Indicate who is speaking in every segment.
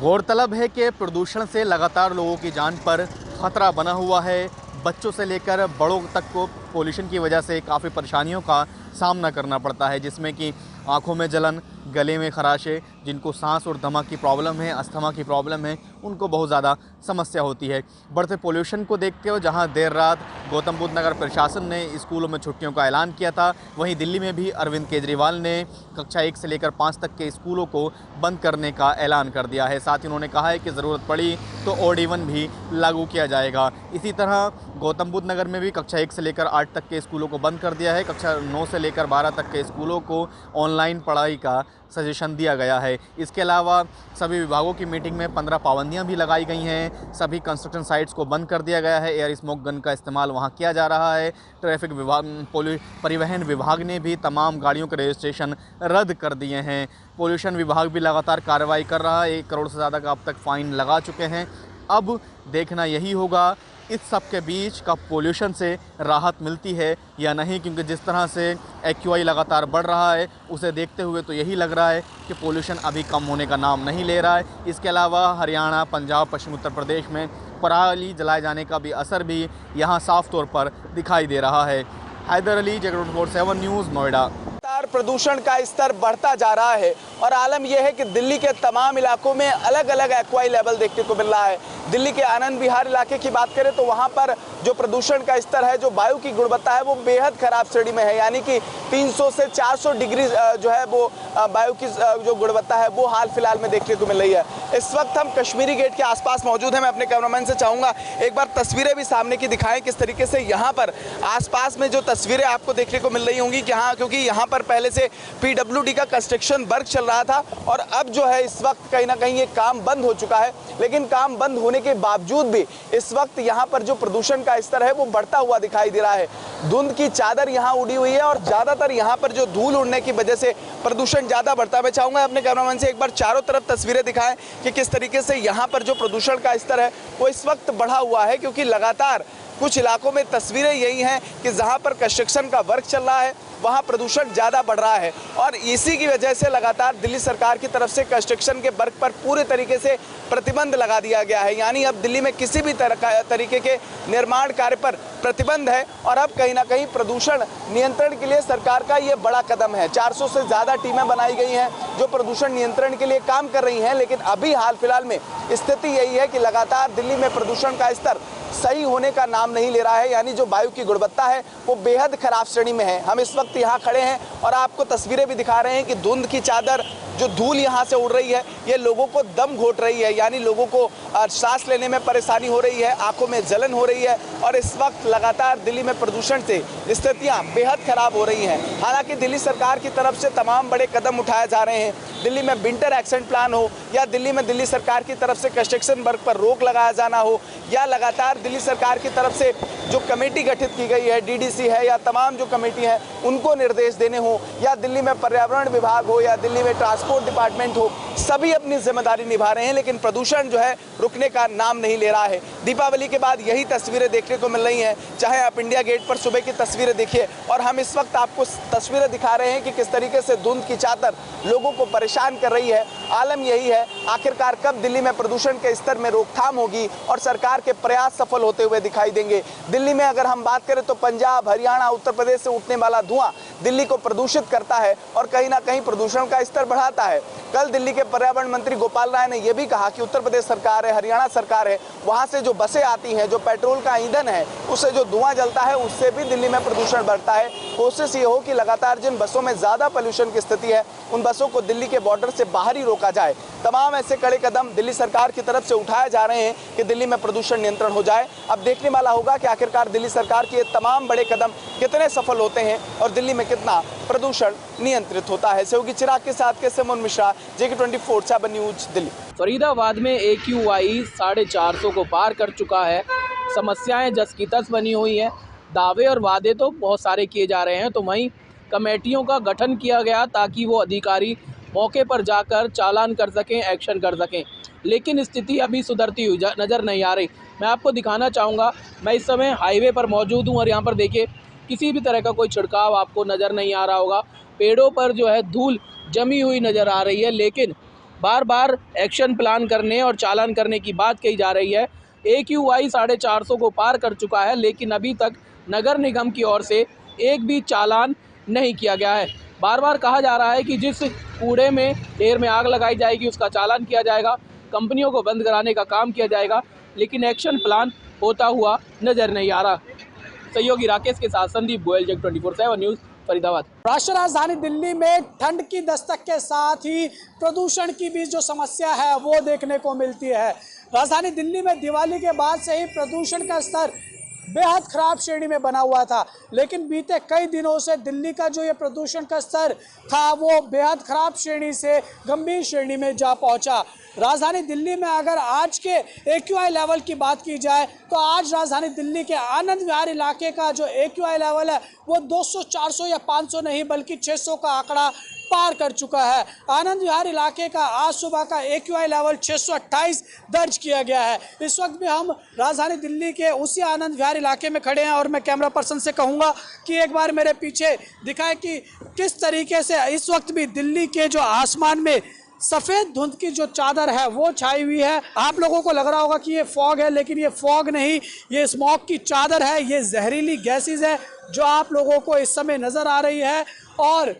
Speaker 1: गौरतलब है कि प्रदूषण से लगातार लोगों की जान पर खतरा बना हुआ है। बच्चों से लेकर बड़ों तक को पोल्यूशन की वजह से काफ़ी परेशानियों का सामना करना पड़ता है, जिसमें कि आँखों में जलन, गले में खराशे, जिनको सांस और दमा की प्रॉब्लम है, अस्थमा की प्रॉब्लम है, उनको बहुत ज़्यादा समस्या होती है। बढ़ते पोल्यूशन को देखते हुए जहां देर रात गौतम बुद्ध नगर प्रशासन ने स्कूलों में छुट्टियों का ऐलान किया था, वहीं दिल्ली में भी अरविंद केजरीवाल ने कक्षा 1 से लेकर 5 तक के स्कूलों को बंद करने का ऐलान कर दिया है। साथ ही उन्होंने कहा है कि ज़रूरत पड़ी तो ऑड इवन भी लागू किया जाएगा। इसी तरह गौतम बुद्ध नगर में भी कक्षा 1 से लेकर 8 तक के स्कूलों को बंद कर दिया है। कक्षा 9 से लेकर 12 तक के स्कूलों को ऑनलाइन पढ़ाई का सजेशन दिया गया है। इसके अलावा सभी विभागों की मीटिंग में 15 पाबंदियां भी लगाई गई हैं। सभी कंस्ट्रक्शन साइट्स को बंद कर दिया गया है। एयर स्मोक गन का इस्तेमाल वहां किया जा रहा है। ट्रैफिक विभाग, परिवहन विभाग ने भी तमाम गाड़ियों के रजिस्ट्रेशन रद्द कर दिए हैं। पोल्यूशन विभाग भी लगातार कार्रवाई कर रहा है। 1 करोड़ से ज़्यादा का अब तक फ़ाइन लगा चुके हैं। अब देखना यही होगा इस सब के बीच कब पोल्यूशन से राहत मिलती है या नहीं, क्योंकि जिस तरह से एक्यूआई लगातार बढ़ रहा है उसे देखते हुए तो यही लग रहा है कि पोल्यूशन अभी कम होने का नाम नहीं ले रहा है। इसके अलावा हरियाणा, पंजाब, पश्चिम उत्तर प्रदेश में पराली जलाए जाने का भी असर भी यहाँ साफ तौर पर दिखाई दे रहा है। हैदर अली, जगरूट 47 न्यूज़, नोएडा।
Speaker 2: प्रदूषण का स्तर बढ़ता जा रहा है और आलम यह है कि दिल्ली के तमाम इलाकों में अलग अलग एक्वाई लेवल देखने को मिल रहा है। दिल्ली के आनंद विहार इलाके की बात करें तो वहां पर जो प्रदूषण का स्तर है, जो वायु की गुणवत्ता है, वो बेहद खराब श्रेणी में है। यानी कि 300 से 400 डिग्री जो है वो वायु की जो गुणवत्ता है वो हाल फिलहाल में देखने को मिल रही है। इस वक्त हम कश्मीरी गेट के आसपास मौजूद हैं। मैं अपने कैमरामैन से चाहूँगा एक बार तस्वीरें भी सामने की दिखाएं, किस तरीके से यहाँ पर आसपास में जो तस्वीरें आपको देखने को मिल रही होंगी कि हाँ, क्योंकि यहाँ पर पहले से पीडब्ल्यूडी का कंस्ट्रक्शन वर्क चल रहा था और अब जो है इस वक्त कहीं ना कहीं ये काम बंद हो चुका है। लेकिन काम बंद होने के बावजूद भी इस वक्त यहाँ पर जो प्रदूषण का स्तर है वो बढ़ता हुआ दिखाई दे रहा है। धुंध की चादर यहाँ उड़ी हुई है और ज्यादातर यहाँ पर जो धूल उड़ने की वजह से प्रदूषण ज्यादा बढ़ता है। मैं चाहूंगा अपने कैमरामैन से एक बार चारों तरफ तस्वीरें दिखाएं कि किस तरीके से यहाँ पर जो प्रदूषण का स्तर है वो इस वक्त बढ़ा हुआ है, क्योंकि लगातार कुछ इलाकों में तस्वीरें यही हैं कि जहां पर कंस्ट्रक्शन का वर्क चल रहा है वहां प्रदूषण ज़्यादा बढ़ रहा है और इसी की वजह से लगातार दिल्ली सरकार की तरफ से कंस्ट्रक्शन के वर्क पर पूरे तरीके से प्रतिबंध लगा दिया गया है। यानी अब दिल्ली में किसी भी तरीके के निर्माण कार्य पर प्रतिबंध है और अब कहीं ना कहीं प्रदूषण नियंत्रण के लिए सरकार का ये बड़ा कदम है। 400 से ज़्यादा टीमें बनाई गई हैं जो प्रदूषण नियंत्रण के लिए काम कर रही हैं, लेकिन अभी हाल फिलहाल में स्थिति यही है कि लगातार दिल्ली में प्रदूषण का स्तर सही होने का नाम नहीं ले रहा है। यानी जो वायु की गुणवत्ता है वो बेहद खराब श्रेणी में है। हम इस वक्त यहाँ खड़े हैं और आपको तस्वीरें भी दिखा रहे हैं कि धुंध की चादर, जो धूल यहाँ से उड़ रही है, ये लोगों को दम घोट रही है। यानी लोगों को सांस लेने में परेशानी हो रही है, आंखों में जलन हो रही है और इस वक्त लगातार दिल्ली में प्रदूषण से स्थितियाँ बेहद खराब हो रही हैं। हालांकि दिल्ली सरकार की तरफ से तमाम बड़े कदम उठाए जा रहे हैं। दिल्ली में विंटर एक्शन प्लान हो या दिल्ली में दिल्ली सरकार की तरफ से कंस्ट्रक्शन वर्क पर रोक लगाया जाना हो या लगातार दिल्ली सरकार की तरफ से जो कमेटी गठित की गई है, डीडीसी है या तमाम जो कमेटी है उनको निर्देश देने हो या दिल्ली में पर्यावरण विभाग हो या दिल्ली में ट्रांसपोर्ट डिपार्टमेंट हो, सभी अपनी जिम्मेदारी निभा रहे हैं, लेकिन प्रदूषण जो है रुकने का नाम नहीं ले रहा है। दीपावली के बाद यही तस्वीरें देखने को मिल रही हैं। चाहे आप इंडिया गेट पर सुबह की तस्वीरें देखिए और हम इस वक्त आपको तस्वीरें दिखा रहे हैं कि किस तरीके से धुंध की चादर लोगों को परेशान कर रही है। आलम यही है, आखिरकार कब दिल्ली में प्रदूषण के स्तर में रोकथाम होगी और सरकार के प्रयास सफल होते हुए दिखाई देंगे। दिल्ली में अगर हम बात करें तो पंजाब, हरियाणा, उत्तर प्रदेश से उठने वाला धुआं दिल्ली को प्रदूषित करता है और कहीं ना कहीं प्रदूषण का स्तर बढ़ाता है। कल दिल्ली के पर्यावरण मंत्री गोपाल राय ने यह भी कहा कि उत्तर प्रदेश सरकार है, हरियाणा सरकार है, वहां से जो बसें आती हैं, जो पेट्रोल का ईंधन है, उससे जो धुआं जलता है उससे भी दिल्ली में प्रदूषण बढ़ता है। कोशिश ये हो कि लगातार जिन बसों में ज्यादा पोल्यूशन की स्थिति है उन बसों को दिल्ली के बॉर्डर से बाहर ही रोका जाए। तमाम ऐसे कड़े कदम दिल्ली सरकार की तरफ से उठाए जा रहे हैं कि दिल्ली में प्रदूषण नियंत्रण हो जाए। अब देखने वाला होगा कि आखिरकार दिल्ली सरकार के तमाम बड़े कदम कितने सफल होते हैं और दिल्ली में कितना प्रदूषण नियंत्रित होता है। सहयोगी चिराग के साथ के Simon Mishra, JK 24/7 news, Delhi.
Speaker 3: Faridabad में AQI 450 को पार कर चुका है। समस्याएं जस की तस बनी हुई है। दावे और वादे तो बहुत सारे किए जा रहे हैं, तो वहीं कमेटियों का गठन किया गया ताकि वो अधिकारी मौके पर जाकर चालान कर सकें, एक्शन कर सकें, लेकिन स्थिति अभी सुधरती हुई नज़र नहीं आ रही। मैं आपको दिखाना चाहूँगा, मैं इस समय हाईवे पर मौजूद हूँ और यहाँ पर देखिए किसी भी तरह का कोई छिड़काव आपको नज़र नहीं आ रहा होगा। पेड़ों पर जो है धूल जमी हुई नज़र आ रही है, लेकिन बार बार एक्शन प्लान करने और चालान करने की बात कही जा रही है। AQI 450 को पार कर चुका है, लेकिन अभी तक नगर निगम की ओर से एक भी चालान नहीं किया गया है। बार बार कहा जा रहा है कि जिस कूड़े में ढेर में आग लगाई जाएगी उसका चालान किया जाएगा, कंपनियों को बंद कराने का काम किया जाएगा, लेकिन एक्शन प्लान होता हुआ नजर नहीं आ रहा। सहयोगी राकेश के साथ संदीप गोयल, जग 24/7 न्यूज़, फरीदाबाद।
Speaker 4: राष्ट्रीय राजधानी दिल्ली में ठंड की दस्तक के साथ ही प्रदूषण की भी जो समस्या है वो देखने को मिलती है। राजधानी दिल्ली में दिवाली के बाद से ही प्रदूषण का स्तर बेहद खराब श्रेणी में बना हुआ था, लेकिन बीते कई दिनों से दिल्ली का जो ये प्रदूषण का स्तर था वो बेहद खराब श्रेणी से गंभीर श्रेणी में जा पहुंचा। राजधानी दिल्ली में अगर आज के AQI लेवल की बात की जाए तो आज राजधानी दिल्ली के आनंद विहार इलाके का जो AQI लेवल है वो 200, 400 या 500 नहीं बल्कि 600 का आंकड़ा पार कर चुका है। आनंद विहार इलाके का आज सुबह का AQI लेवल 628 दर्ज किया गया है। इस वक्त भी हम राजधानी दिल्ली के उसी आनंद विहार इलाके में खड़े हैं और मैं कैमरा पर्सन से कहूँगा कि एक बार मेरे पीछे दिखाए कि किस तरीके से इस वक्त भी दिल्ली के जो आसमान में सफ़ेद धुंध की जो चादर है वो छाई हुई है। आप लोगों को लग रहा होगा कि ये फॉग है, लेकिन ये फॉग नहीं, ये स्मॉग की चादर है, ये जहरीली गैसेज है जो आप लोगों को इस समय नज़र आ रही है। और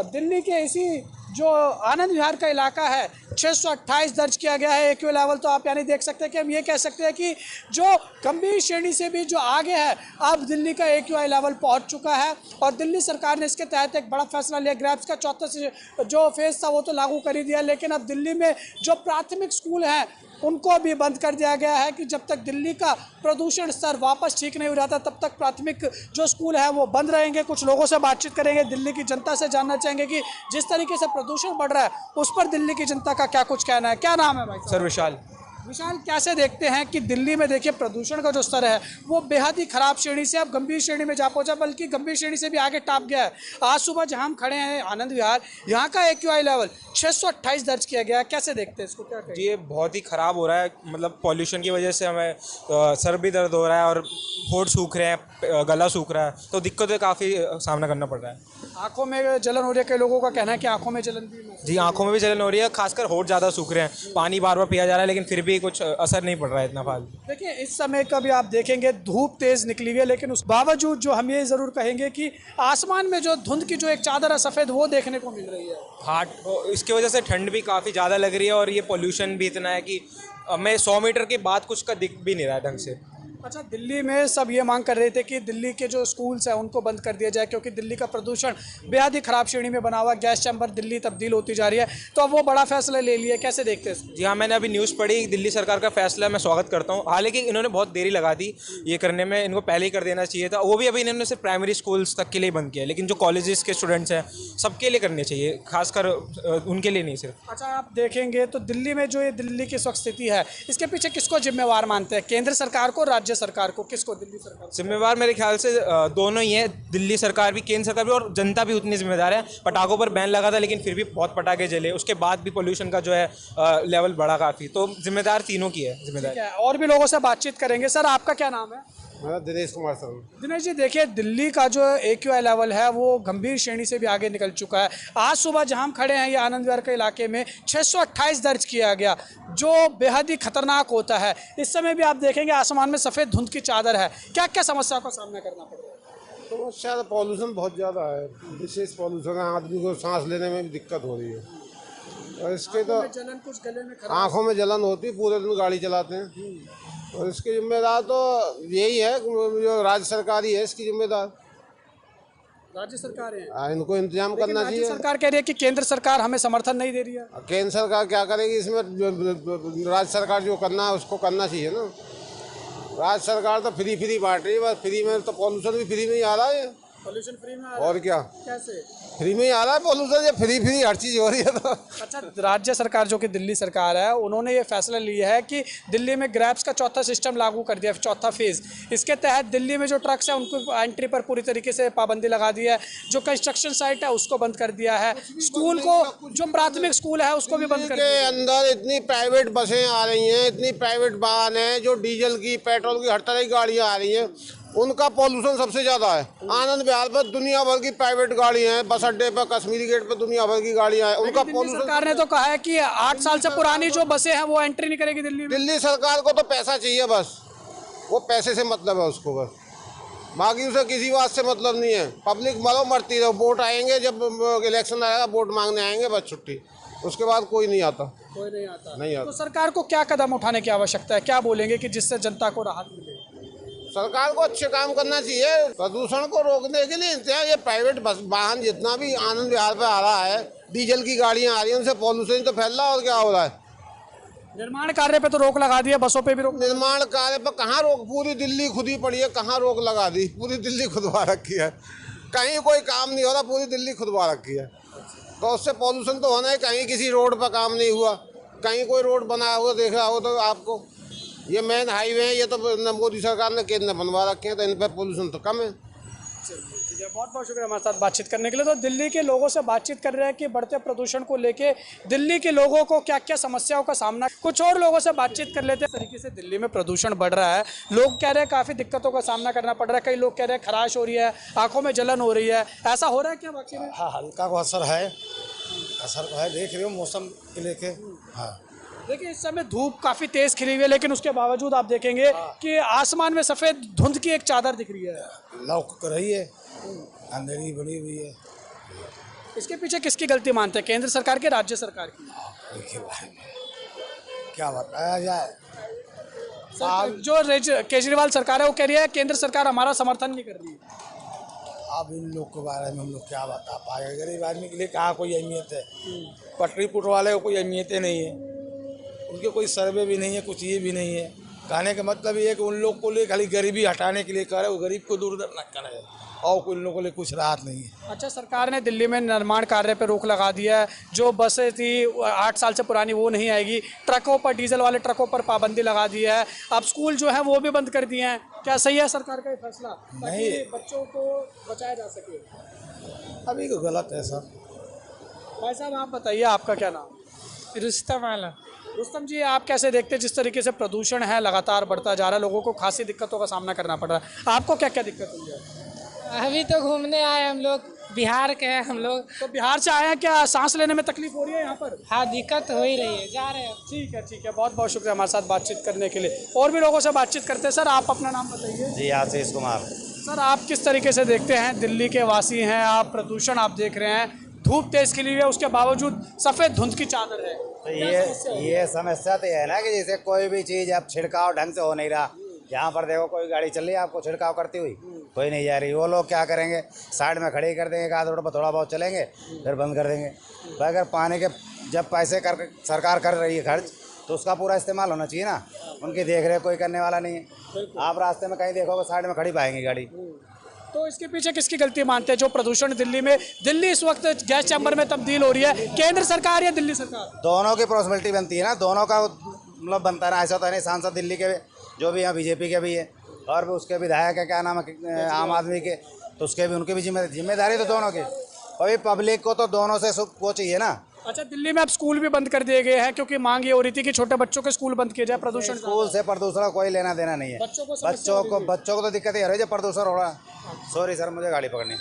Speaker 4: दिल्ली के इसी जो आनंद विहार का इलाका है 628 दर्ज किया गया है AQI लेवल। तो आप यानी देख सकते हैं कि हम ये कह सकते हैं कि जो गंभीर श्रेणी से भी जो आगे है अब दिल्ली का AQI लेवल पहुंच चुका है। और दिल्ली सरकार ने इसके तहत एक बड़ा फैसला लिया। ग्रैब्स का चौथा जो फेज था वो तो लागू कर ही दिया, लेकिन अब दिल्ली में जो प्राथमिक स्कूल हैं उनको भी बंद कर दिया गया है कि जब तक दिल्ली का प्रदूषण स्तर वापस ठीक नहीं हो रहा था तब तक प्राथमिक जो स्कूल है वो बंद रहेंगे। कुछ लोगों से बातचीत करेंगे, दिल्ली की जनता से जानना चाहेंगे कि जिस तरीके से प्रदूषण बढ़ रहा है उस पर दिल्ली की जनता का क्या कुछ कहना है। क्या नाम है भाई?
Speaker 5: सर विशाल।
Speaker 4: विशाल, कैसे देखते हैं कि दिल्ली में देखिए प्रदूषण का जो स्तर है वो बेहद ही खराब श्रेणी से अब गंभीर श्रेणी में जा पहुंचा, बल्कि गंभीर श्रेणी से भी आगे टाप गया है। आज सुबह जहां हम खड़े हैं आनंद विहार, यहाँ का AQI लेवल 628 दर्ज किया गया है। कैसे देखते हैं इसको, क्या कहें?
Speaker 5: जी ये बहुत ही ख़राब हो रहा है, मतलब पॉल्यूशन की वजह से हमें सर भी दर्द हो रहा है और होंठ सूख रहे हैं, गला सूख रहा है, तो दिक्कतें काफ़ी सामना करना पड़ रहा है।
Speaker 4: आंखों में जलन हो रही है, कई लोगों का कहना है कि आंखों में जलन भी
Speaker 5: जी आंखों में भी जलन हो रही है, खासकर होंठ ज़्यादा सूख रहे हैं, पानी बार बार पिया जा रहा है लेकिन फिर भी कुछ असर नहीं पड़ रहा है इतना फालतू।
Speaker 4: देखिए इस समय का भी आप देखेंगे धूप तेज निकली हुई है, लेकिन उस बावजूद जो हम ये ज़रूर कहेंगे कि आसमान में जो धुंध की जो एक चादर है सफ़ेद वो देखने को मिल रही है।
Speaker 5: हाँ, इसकी वजह से ठंड भी काफ़ी ज़्यादा लग रही है और ये पोल्यूशन भी इतना है कि हमें 100 मीटर के बाद कुछ का दिख भी नहीं रहा है ढंग से।
Speaker 4: अच्छा, दिल्ली में सब ये मांग कर रहे थे कि दिल्ली के जो स्कूल्स हैं उनको बंद कर दिया जाए क्योंकि दिल्ली का प्रदूषण बेहद ही खराब श्रेणी में बना हुआ, गैस चैम्बर दिल्ली तब्दील होती जा रही है, तो अब वो बड़ा फैसला ले लिया। कैसे देखते हैं?
Speaker 5: जी हाँ, मैंने अभी न्यूज़ पढ़ी, दिल्ली सरकार का फैसला मैं स्वागत करता हूँ। हालांकि इन्होंने बहुत देरी लगा दी ये करने में, इनको पहले ही कर देना चाहिए था। वो भी अभी इन्होंने सिर्फ प्राइमरी स्कूल्स तक के लिए बंद किया है, लेकिन जो कॉलेजेस के स्टूडेंट्स हैं सबके लिए करने चाहिए, खासकर उनके लिए नहीं सिर्फ।
Speaker 4: अच्छा, आप देखेंगे तो दिल्ली में जो ये दिल्ली की इस स्थिति है इसके पीछे किसको जिम्मेवार मानते हैं? केंद्र सरकार को, राज्य सरकार को, किसको? दिल्ली सरकार
Speaker 5: जिम्मेवार मेरे ख्याल से दोनों ही है, दिल्ली सरकार भी, केंद्र सरकार भी, और जनता भी उतनी जिम्मेदार है। पटाखों पर बैन लगा था लेकिन फिर भी बहुत पटाखे जले, उसके बाद भी पोल्यूशन का जो है लेवल बढ़ा काफ़ी, तो जिम्मेदार तीनों की है जिम्मेदार।
Speaker 4: और भी लोगों से बातचीत करेंगे। सर आपका क्या नाम है?
Speaker 6: मेरा दिनेश कुमार शर्मा।
Speaker 4: दिनेश जी, देखिए दिल्ली का जो AQI लेवल है वो गंभीर श्रेणी से भी आगे निकल चुका है। आज सुबह जहां हम खड़े हैं ये आनंद विहार के इलाके में 628 दर्ज किया गया, जो बेहद ही खतरनाक होता है। इस समय भी आप देखेंगे आसमान में सफ़ेद धुंध की चादर है। क्या क्या समस्या का सामना करना पड़ रहा है?
Speaker 6: समस्या तो पॉल्यूशन बहुत ज़्यादा है, विशेष पॉल्यूशन है, आदमी को सांस लेने में भी दिक्कत हो रही है। और इसके तो
Speaker 4: जलन, कुछ गले में
Speaker 6: आँखों में जलन होती है, पूरे दिन गाड़ी चलाते हैं। और इसके जिम्मेदार तो यही है, जो राज्य सरकार ही है इसकी जिम्मेदार।
Speaker 4: राज्य सरकार है,
Speaker 6: इनको इंतजाम करना चाहिए।
Speaker 4: सरकार कह रही है कि केंद्र सरकार हमें समर्थन नहीं दे रही है।
Speaker 6: केंद्र सरकार क्या करेगी इसमें? राज्य सरकार जो करना है उसको करना चाहिए ना। राज्य सरकार तो फ्री बांट रही है, बस फ्री में, तो पॉल्यूशन भी फ्री में ही आ रहा है।
Speaker 4: पॉल्यूशन फ्री में
Speaker 6: और क्या,
Speaker 4: कैसे
Speaker 6: फ्री में ही आ रहा है पॉल्यूशन? ये फ्री हर चीज़ हो रही है तो।
Speaker 4: अच्छा, राज्य सरकार जो कि दिल्ली सरकार है उन्होंने ये फैसला लिया है कि दिल्ली में ग्रैब्स का चौथा सिस्टम लागू कर दिया, चौथा फेज़। इसके तहत दिल्ली में जो ट्रक्स हैं उनको एंट्री पर पूरी तरीके से पाबंदी लगा दी है। जो कंस्ट्रक्शन साइट है उसको बंद कर दिया है। स्कूल को, जो प्राथमिक स्कूल है उसको भी बंद कर दिया है।
Speaker 6: अंदर इतनी प्राइवेट बसें आ रही हैं, इतनी प्राइवेट वाहन हैं, जो डीजल की, पेट्रोल की, हर तरह की गाड़ियाँ आ रही हैं, उनका पॉल्यूशन सबसे ज़्यादा है। आनंद विहार पर दुनिया भर की प्राइवेट गाड़ियाँ हैं, बस अड्डे पर, कश्मीरी गेट पर दुनिया भर की गाड़ियाँ हैं। उनका पॉल्यूशन,
Speaker 4: सरकार ने तो कहा है कि 8 साल से पुरानी जो बसें हैं वो एंट्री नहीं करेगी दिल्ली में।
Speaker 6: दिल्ली सरकार को तो पैसा चाहिए, बस वो पैसे से मतलब है उसको, बस बाकी उसे किसी बात से मतलब नहीं है। पब्लिक मरो मरती रहो, वोट आएंगे, जब इलेक्शन आएगा वोट मांगने आएंगे, बस छुट्टी, उसके बाद कोई नहीं आता।
Speaker 4: कोई नहीं आता।
Speaker 6: नहीं आता।
Speaker 4: तो सरकार को क्या कदम उठाने की आवश्यकता है, क्या बोलेंगे कि जिससे जनता को राहत मिले?
Speaker 6: सरकार को अच्छे काम करना चाहिए, प्रदूषण को रोकने के लिए। ये प्राइवेट बस वाहन जितना भी आनंद विहार पे आ रहा है, डीजल की गाड़ियां आ रही हैं, उनसे पॉल्यूशन तो फैल रहा है, और क्या हो रहा है।
Speaker 4: निर्माण कार्य पे तो रोक लगा दी है, बसों पे भी रोक।
Speaker 6: निर्माण कार्य पर कहाँ रोक, पूरी दिल्ली खुद ही पड़ी है, कहाँ रोक लगा दी, पूरी दिल्ली खुदवा रखी है, कहीं कोई काम नहीं हो रहा, पूरी दिल्ली खुदवा रखी है। तो उससे पॉल्यूशन तो होना है। कहीं किसी रोड पर काम नहीं हुआ, कहीं कोई रोड बना हुआ देख रहा हो तो आपको, ये मेन हाईवे है, ये तो मोदी सरकार ने केंद्र बनवा रखे हैं, तो इन पर पोल्यूशन तो कम है।
Speaker 4: बहुत बहुत शुक्रिया हमारे साथ बातचीत करने के लिए। तो दिल्ली के लोगों से बातचीत कर रहे हैं कि बढ़ते प्रदूषण को लेके दिल्ली के लोगों को क्या क्या समस्याओं का सामना। कुछ और लोगों से बातचीत कर लेते हैं। इस तरीके से दिल्ली में प्रदूषण बढ़ रहा है, लोग कह रहे हैं काफ़ी दिक्कतों का सामना करना पड़ रहा है। कई लोग कह रहे हैं खराश हो रही है, आंखों में जलन हो रही है, ऐसा हो रहा है क्या वाकई में?
Speaker 7: हाँ, हल्का को असर है, देख रहे हो मौसम के लेके। हाँ,
Speaker 4: देखिए इस समय धूप काफ़ी तेज़ खिली हुई है, लेकिन उसके बावजूद आप देखेंगे कि आसमान में सफ़ेद धुंध की एक चादर दिख रही है,
Speaker 7: लौक रही है, अंधेरी बनी हुई है।
Speaker 4: इसके पीछे किसकी गलती मानते हैं, केंद्र सरकार की, राज्य सरकार की?
Speaker 7: देखिए भाई, क्या बताया जाए।
Speaker 4: जो केजरीवाल सरकार है वो कह रही है केंद्र सरकार हमारा समर्थन नहीं कर रही है।
Speaker 7: अब इन लोग के बारे में हम लोग क्या बता पाए, गरीब आदमी के लिए कहाँ कोई अहमियत है। पटरी पुट वाले को कोई अहमियत नहीं है, उनके कोई सर्वे भी नहीं है, कुछ ये भी नहीं है। कहने का मतलब ये है कि उन लोग को लिए खाली गरीबी हटाने के लिए करे, वो गरीब को दूर न करे, और उन लोगों के लिए कुछ राहत नहीं है।
Speaker 4: अच्छा, सरकार ने दिल्ली में निर्माण कार्य पर रोक लगा दिया है, जो बसें थी 8 साल से पुरानी वो नहीं आएगी, ट्रकों पर, डीजल वाले ट्रकों पर पाबंदी लगा दी है, अब स्कूल जो है वो भी बंद कर दिए हैं। क्या सही है सरकार का ये फैसला, ताकि बच्चों को बचाया जा सके?
Speaker 7: अभी तो गलत है सर।
Speaker 4: भाई साहब आप बताइए, आपका क्या नाम?
Speaker 8: रुस्तम आला।
Speaker 4: रुस्तम जी, आप कैसे देखते हैं जिस तरीके से प्रदूषण है लगातार बढ़ता जा रहा है, लोगों को खासी दिक्कतों का सामना करना पड़ रहा है, आपको क्या क्या दिक्कत हुई है?
Speaker 8: अभी तो घूमने आए हम लोग, बिहार के हैं हम लोग।
Speaker 4: तो बिहार से आए हैं, क्या सांस लेने में तकलीफ हो रही है यहाँ पर?
Speaker 8: हाँ, दिक्कत हो ही रही है, जा रहे हैं।
Speaker 4: ठीक है, बहुत बहुत शुक्रिया हमारे साथ बातचीत करने के लिए। और भी लोगों से बातचीत करते हैं। सर आप अपना नाम बताइए।
Speaker 9: जी, आशीष कुमार।
Speaker 4: सर आप किस तरीके से देखते हैं, दिल्ली के वासी हैं आप, प्रदूषण आप देख रहे हैं, धूप तेज खिली हुई है, उसके बावजूद सफ़ेद धुंध की चादर है,
Speaker 9: तो ये समस्या तो है ना कि जैसे कोई भी चीज़ अब छिड़काव ढंग से हो नहीं रहा। यहाँ पर देखो कोई गाड़ी चल रही है, आपको छिड़काव करती हुई कोई नहीं जा रही। वो लोग क्या करेंगे, साइड में खड़ी कर देंगे, कहा थोड़ा बहुत चलेंगे, फिर बंद कर देंगे। तो अगर पानी के जब पैसे कर सरकार कर रही है खर्च, तो उसका पूरा इस्तेमाल होना चाहिए ना। उनकी देख रेख कोई करने वाला नहीं है। आप रास्ते में कहीं देखोगे साइड में खड़ी पाएंगे गाड़ी।
Speaker 4: तो इसके पीछे किसकी गलती मानते हैं जो प्रदूषण दिल्ली इस वक्त गैस चैम्बर में तब्दील हो रही है, केंद्र सरकार या दिल्ली सरकार?
Speaker 9: दोनों की पॉसिबिलिटी बनती है ना, दोनों का मतलब बनता है ना। ऐसा तो है नहीं, सांसद दिल्ली के जो भी हैं बीजेपी के भी है, और भी उसके विधायक है, क्या नाम है, आम आदमी के, तो उसके भी, उनकी भी जिम्मेदारी तो दोनों की। अभी पब्लिक को तो दोनों से सुख वो चाहिए ना।
Speaker 4: अच्छा, दिल्ली में अब स्कूल भी बंद कर दिए गए हैं क्योंकि मांग ये हो रही थी कि छोटे बच्चों के स्कूल बंद किए जाए, प्रदूषण।
Speaker 9: स्कूल से प्रदूषण कोई लेना देना नहीं है। बच्चों को तो दिक्कत ही है जब प्रदूषण हो रहा है। सॉरी सर, मुझे गाड़ी पकड़नी।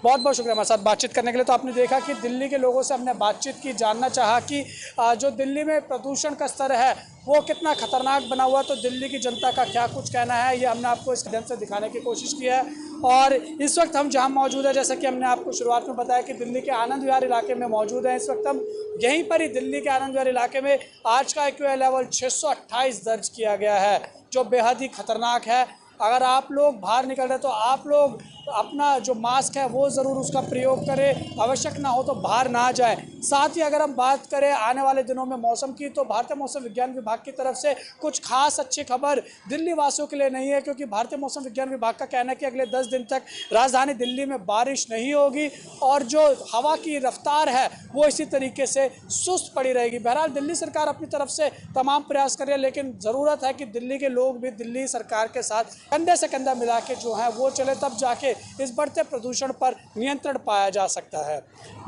Speaker 4: बहुत बहुत शुक्रिया हमारे साथ बातचीत करने के लिए। तो आपने देखा कि दिल्ली के लोगों से हमने बातचीत की, जानना चाहा कि जो दिल्ली में प्रदूषण का स्तर है वो कितना खतरनाक बना हुआ है, तो दिल्ली की जनता का क्या कुछ कहना है, ये हमने आपको इस माध्यम से दिखाने की कोशिश की है। और इस वक्त हम जहां मौजूद है, जैसा कि हमने आपको शुरुआत में बताया कि दिल्ली के आनंद विहार इलाके में मौजूद है। इस वक्त हम यहीं पर ही दिल्ली के आनंद विहार इलाके में आज का AQI लेवल 628 दर्ज किया गया है, जो बेहद ही खतरनाक है। अगर आप लोग बाहर निकल रहे हैं तो आप लोग अपना जो मास्क है वो ज़रूर उसका प्रयोग करें, आवश्यक ना हो तो बाहर ना जाएं। साथ ही अगर हम बात करें आने वाले दिनों में मौसम की, तो भारतीय मौसम विज्ञान विभाग की तरफ से कुछ खास अच्छी खबर दिल्ली वासियों के लिए नहीं है, क्योंकि भारतीय मौसम विज्ञान विभाग का कहना है कि अगले 10 दिन तक राजधानी दिल्ली में बारिश नहीं होगी और जो हवा की रफ्तार है वो इसी तरीके से सुस्त पड़ी रहेगी। बहरहाल दिल्ली सरकार अपनी तरफ से तमाम प्रयास कर रही है, लेकिन ज़रूरत है कि दिल्ली के लोग भी दिल्ली सरकार के साथ कंधे से कंधा मिला के जो है वो चले, तब जाके इस बढ़ते प्रदूषण पर नियंत्रण पाया जा सकता है।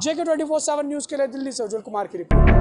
Speaker 4: JK 24/7 न्यूज़ के लिए दिल्ली से उज्जवल कुमार की रिपोर्ट।